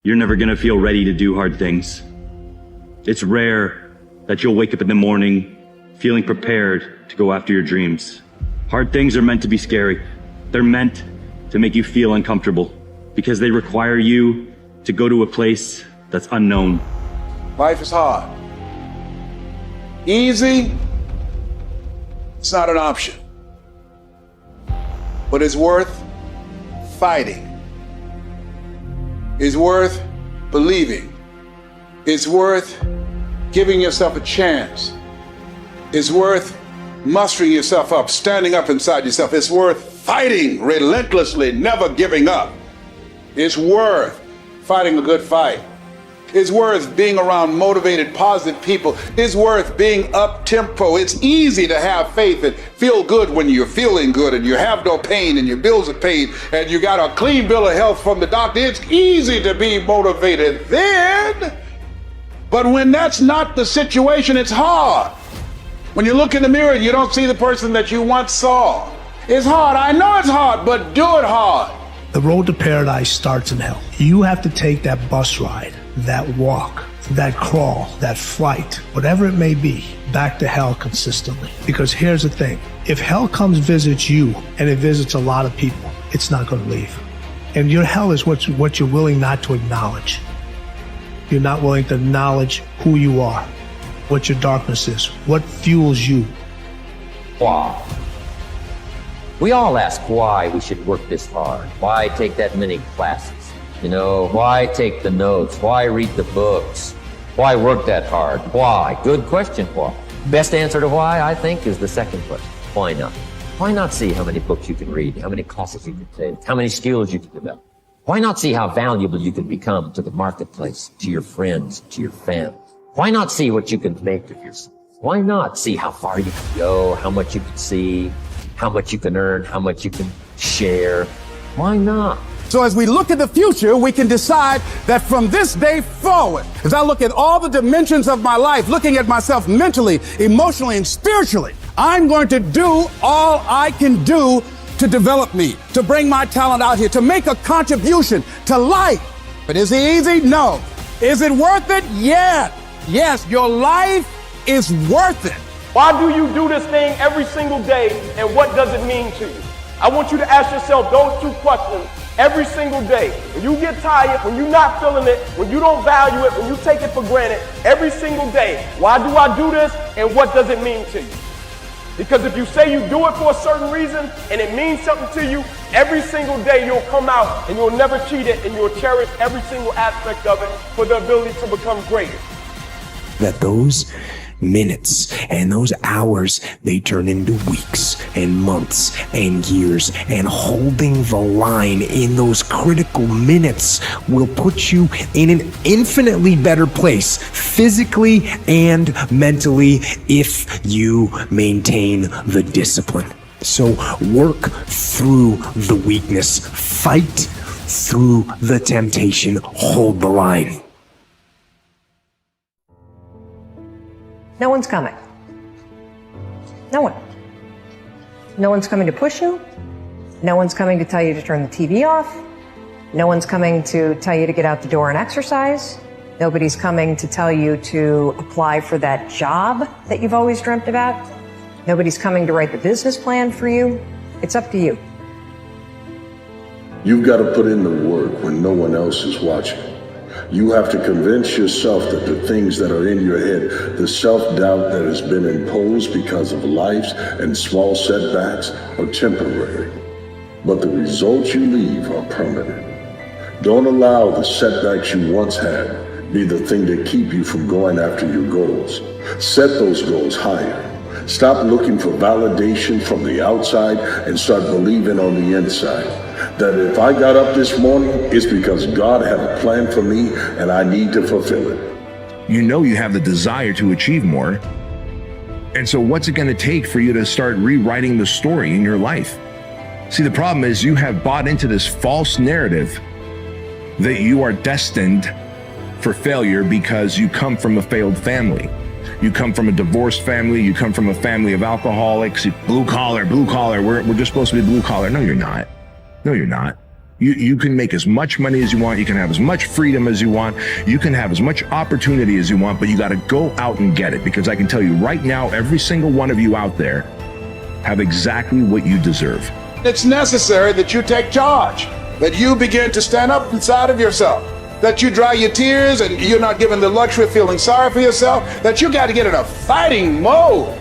you're never gonna feel ready to do hard things. It's rare that you'll wake up in the morning feeling prepared to go after your dreams. Hard things are meant to be scary. They're meant to make you feel uncomfortable because they require you to go to a place that's unknown. Life is hard. Easy, it's not an option. But it's worth fighting. It's worth believing. It's worth giving yourself a chance. It's worth mustering yourself up, standing up inside yourself. It's worth fighting relentlessly, never giving up. It's worth fighting a good fight. It's worth being around motivated, positive people. It's worth being up-tempo. It's easy to have faith and feel good when you're feeling good and you have no pain and your bills are paid and you got a clean bill of health from the doctor. It's easy to be motivated then. But when that's not the situation, it's hard. When you look in the mirror, you don't see the person that you once saw. It's hard. I know it's hard, but do it hard. The road to paradise starts in hell. You have to take that bus ride, that walk, that crawl, that flight, whatever it may be, back to hell consistently. Because here's the thing, if hell comes visits you, and it visits a lot of people, it's not going to leave. And your hell is what you're willing not to acknowledge. You're not willing to acknowledge who you are, what your darkness is, what fuels you. Wow. We all ask why we should work this hard. Why take that many classes? You know, why take the notes? Why read the books? Why work that hard? Why? Good question, why? Best answer to why, I think, is the second question. Why not? Why not see how many books you can read, how many classes you can take, how many skills you can develop? Why not see how valuable you can become to the marketplace, to your friends, to your family? Why not see what you can make of yourself? Why not see how far you can go, how much you can see, how much you can earn, how much you can share? Why not? So as we look at the future, we can decide that from this day forward, as I look at all the dimensions of my life, looking at myself mentally, emotionally, and spiritually, I'm going to do all I can do to develop me, to bring my talent out here, to make a contribution to life. But is it easy? No. Is it worth it? Yeah. Yes, your life is worth it. Why do you do this thing every single day, and what does it mean to you? I want you to ask yourself those two questions every single day. When you get tired, when you're not feeling it, when you don't value it, when you take it for granted, every single day, why do I do this, and what does it mean to you? Because if you say you do it for a certain reason, and it means something to you, every single day you'll come out, and you'll never cheat it, and you'll cherish every single aspect of it for the ability to become greater. That those minutes and those hours, they turn into weeks and months and years, and holding the line in those critical minutes will put you in an infinitely better place physically and mentally if you maintain the discipline. So work through the weakness, fight through the temptation, hold the line. No one's coming. No one. No one's coming to push you. No one's coming to tell you to turn the TV off. No one's coming to tell you to get out the door and exercise. Nobody's coming to tell you to apply for that job that you've always dreamt about. Nobody's coming to write the business plan for you. It's up to you. You've got to put in the work when no one else is watching. You have to convince yourself that the things that are in your head, the self-doubt that has been imposed because of life and small setbacks, are temporary. But the results you leave are permanent. Don't allow the setbacks you once had be the thing to keep you from going after your goals. Set those goals higher. Stop looking for validation from the outside and start believing on the inside. That if I got up this morning, it's because God had a plan for me and I need to fulfill it. You know you have the desire to achieve more. And so what's it going to take for you to start rewriting the story in your life? See, the problem is you have bought into this false narrative that you are destined for failure because you come from a failed family. You come from a divorced family. You come from a family of alcoholics. Blue collar. We're just supposed to be blue collar. No, you're not. No, you're not. You can make as much money as you want. You can have as much freedom as you want. You can have as much opportunity as you want, but you got to go out and get it, because I can tell you right now, every single one of you out there have exactly what you deserve. It's necessary that you take charge, that you begin to stand up inside of yourself, that you dry your tears and you're not given the luxury of feeling sorry for yourself, that you got to get in a fighting mode.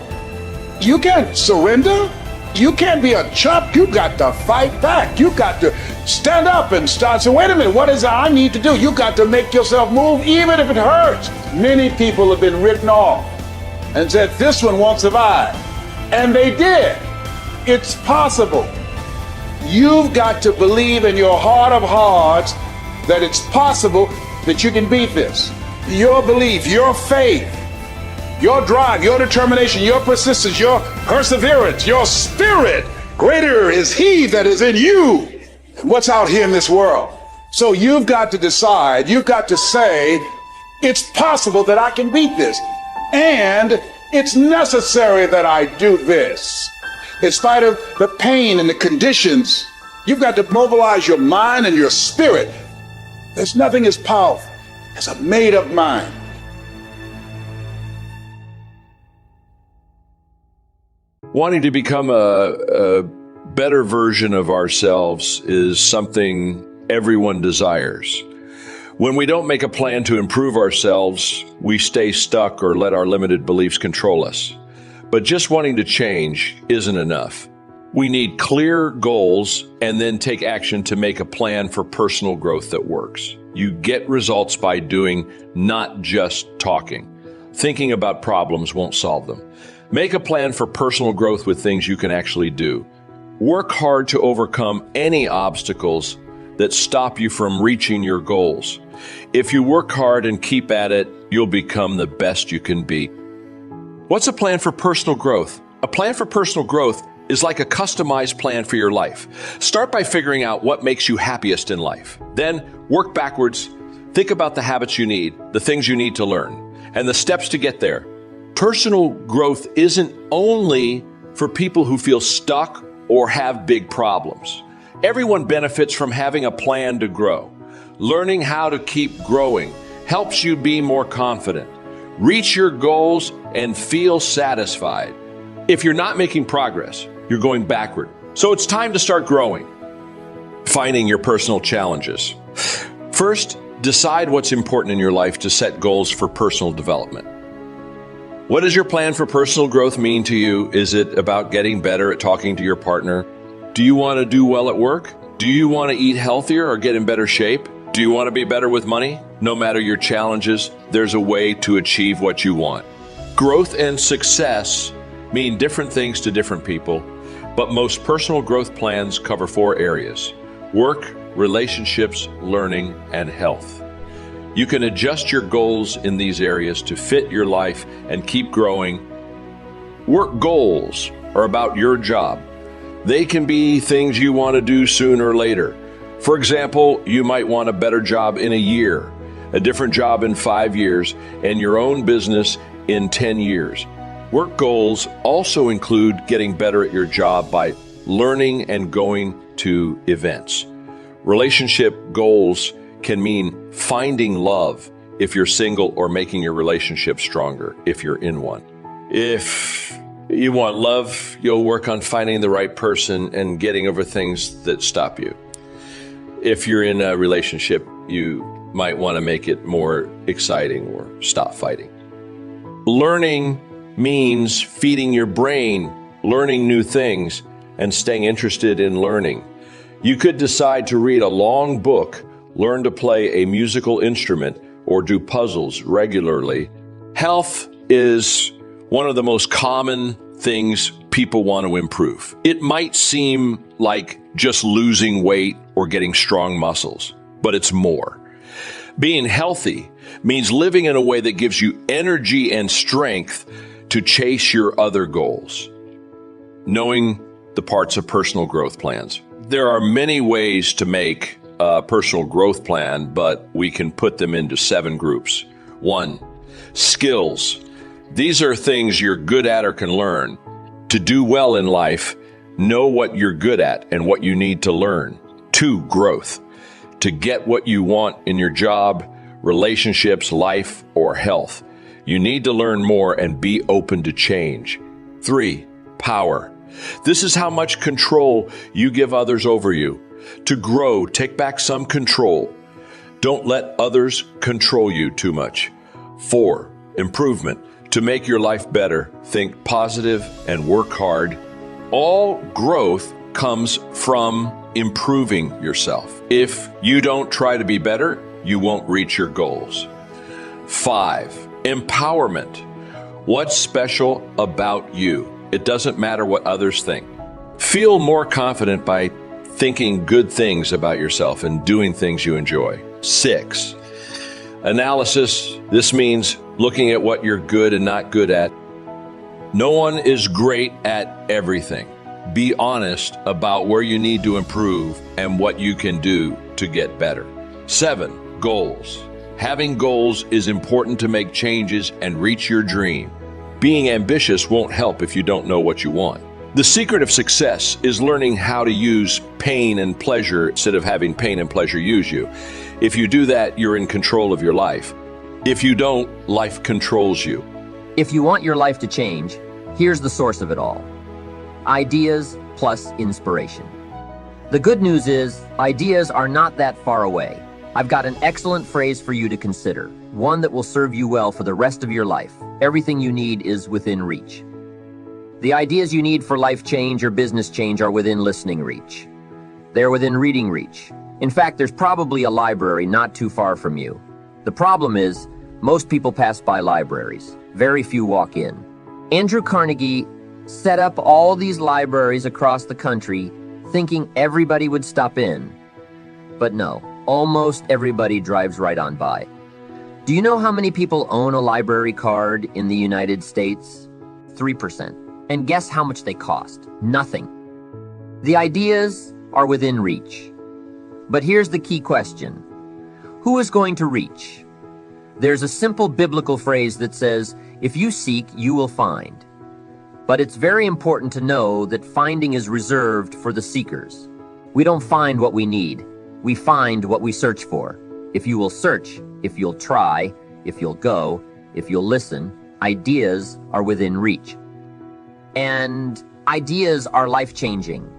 You can't surrender. You can't be a chump. You got to fight back. You got to stand up and start. So wait a minute, what is it I need to do? You got to make yourself move even if it hurts. Many people have been written off and said, this one won't survive. And they did. It's possible. You've got to believe in your heart of hearts that it's possible that you can beat this. Your belief, your faith, your drive, your determination, your persistence, your perseverance, your spirit. Greater is He that is in you than what's out here in this world. So you've got to decide, you've got to say, it's possible that I can beat this. And it's necessary that I do this. In spite of the pain and the conditions, you've got to mobilize your mind and your spirit. There's nothing as powerful as a made-up mind. Wanting to become a better version of ourselves is something everyone desires. When we don't make a plan to improve ourselves, we stay stuck or let our limited beliefs control us. But just wanting to change isn't enough. We need clear goals and then take action to make a plan for personal growth that works. You get results by doing, not just talking. Thinking about problems won't solve them. Make a plan for personal growth with things you can actually do. Work hard to overcome any obstacles that stop you from reaching your goals. If you work hard and keep at it, you'll become the best you can be. What's a plan for personal growth? A plan for personal growth is like a customized plan for your life. Start by figuring out what makes you happiest in life. Then work backwards. Think about the habits you need, the things you need to learn, and the steps to get there. Personal growth isn't only for people who feel stuck or have big problems. Everyone benefits from having a plan to grow. Learning how to keep growing helps you be more confident, reach your goals, and feel satisfied. If you're not making progress, you're going backward. So it's time to start growing. Finding your personal challenges. First, decide what's important in your life to set goals for personal development. What does your plan for personal growth mean to you? Is it about getting better at talking to your partner? Do you want to do well at work? Do you want to eat healthier or get in better shape? Do you want to be better with money? No matter your challenges, there's a way to achieve what you want. Growth and success mean different things to different people, but most personal growth plans cover 4 areas: work, relationships, learning, and health. You can adjust your goals in these areas to fit your life and keep growing. Work goals are about your job. They can be things you want to do sooner or later. For example, you might want a better job in a year, a different job in 5 years, and your own business in 10 years. Work goals also include getting better at your job by learning and going to events. Relationship goals can mean finding love if you're single, or making your relationship stronger if you're in one. If you want love, you'll work on finding the right person and getting over things that stop you. If you're in a relationship, you might want to make it more exciting or stop fighting. Learning means feeding your brain, learning new things, and staying interested in learning. You could decide to read a long book, learn to play a musical instrument, or do puzzles regularly. Health is one of the most common things people want to improve. It might seem like just losing weight or getting strong muscles, but it's more. Being healthy means living in a way that gives you energy and strength to chase your other goals. Knowing the parts of personal growth plans. There are many ways to make a personal growth plan, but we can put them into 7 groups. 1, skills. These are things you're good at or can learn. To do well in life, know what you're good at and what you need to learn. 2, growth. To get what you want in your job, relationships, life, or health, you need to learn more and be open to change. 3, power. This is how much control you give others over you. To grow, take back some control. Don't let others control you too much. 4, improvement. To make your life better, think positive and work hard. All growth comes from improving yourself. If you don't try to be better, you won't reach your goals. 5, empowerment. What's special about you? It doesn't matter what others think. Feel more confident by thinking good things about yourself and doing things you enjoy. 6, analysis. This means looking at what you're good and not good at. No one is great at everything. Be honest about where you need to improve and what you can do to get better. 7, goals. Having goals is important to make changes and reach your dream. Being ambitious won't help if you don't know what you want. The secret of success is learning how to use pain and pleasure instead of having pain and pleasure use you. If you do that, you're in control of your life. If you don't, life controls you. If you want your life to change, here's the source of it all. Ideas plus inspiration. The good news is, ideas are not that far away. I've got an excellent phrase for you to consider, one that will serve you well for the rest of your life. Everything you need is within reach. The ideas you need for life change or business change are within listening reach. They're within reading reach. In fact, there's probably a library not too far from you. The problem is, most people pass by libraries. Very few walk in. Andrew Carnegie set up all these libraries across the country thinking everybody would stop in. But no, almost everybody drives right on by. Do you know how many people own a library card in the United States? 3%. And guess how much they cost? Nothing. The ideas are within reach. But here's the key question. Who is going to reach? There's a simple biblical phrase that says, if you seek, you will find. But it's very important to know that finding is reserved for the seekers. We don't find what we need. We find what we search for. If you will search, if you'll try, if you'll go, if you'll listen, ideas are within reach. And ideas are life-changing.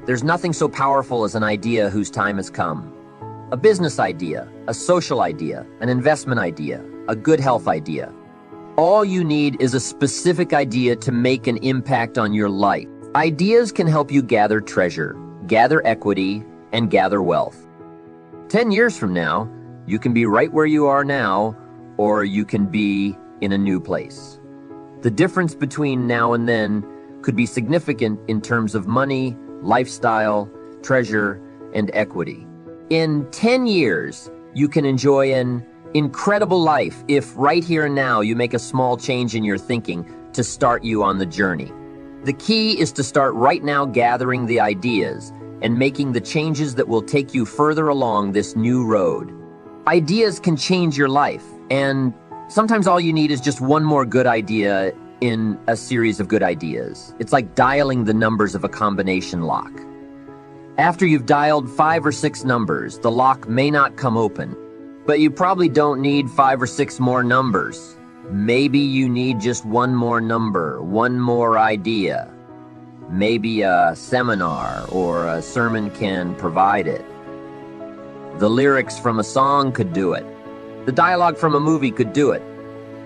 There's nothing so powerful as an idea whose time has come. A business idea, a social idea, an investment idea, a good health idea. All you need is a specific idea to make an impact on your life. Ideas can help you gather treasure, gather equity, and gather wealth. 10 years from now, you can be right where you are now, or you can be in a new place. The difference between now and then could be significant in terms of money, lifestyle, treasure, and equity. In 10 years, you can enjoy an incredible life if right here and now you make a small change in your thinking to start you on the journey. The key is to start right now gathering the ideas and making the changes that will take you further along this new road. Ideas can change your life, and sometimes all you need is just one more good idea in a series of good ideas. It's like dialing the numbers of a combination lock. After you've dialed 5 or 6 numbers, the lock may not come open, but you probably don't need 5 or 6 more numbers. Maybe you need just one more number, one more idea. Maybe a seminar or a sermon can provide it. The lyrics from a song could do it. The dialogue from a movie could do it.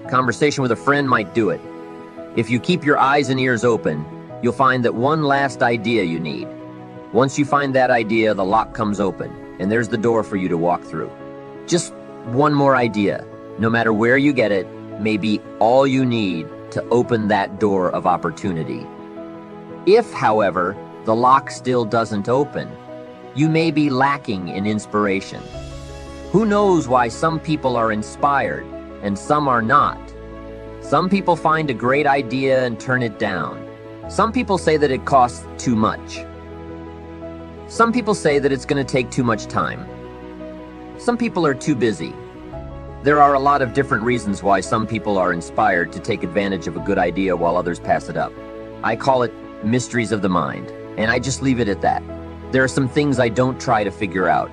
Conversation with a friend might do it. If you keep your eyes and ears open, you'll find that one last idea you need. Once you find that idea, the lock comes open, and there's the door for you to walk through. Just one more idea, no matter where you get it, may be all you need to open that door of opportunity. If, however, the lock still doesn't open, you may be lacking in inspiration. Who knows why some people are inspired and some are not? Some people find a great idea and turn it down. Some people say that it costs too much. Some people say that it's going to take too much time. Some people are too busy. There are a lot of different reasons why some people are inspired to take advantage of a good idea while others pass it up. I call it mysteries of the mind, and I just leave it at that. there are some things I don't try to figure out.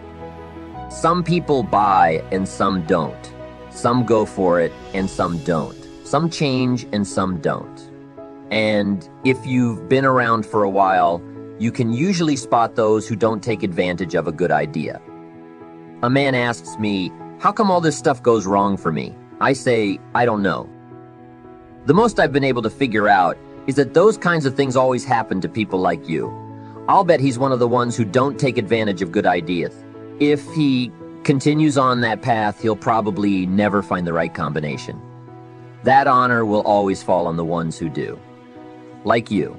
Some people buy and some don't. Some go for it and some don't. Some change and some don't. And if you've been around for a while, you can usually spot those who don't take advantage of a good idea. A man asks me, "How come all this stuff goes wrong for me?" I say, "I don't know." The most I've been able to figure out is that those kinds of things always happen to people like you. I'll bet he's one of the ones who don't take advantage of good ideas. If he continues on that path, he'll probably never find the right combination. That honor will always fall on the ones who do. Like you.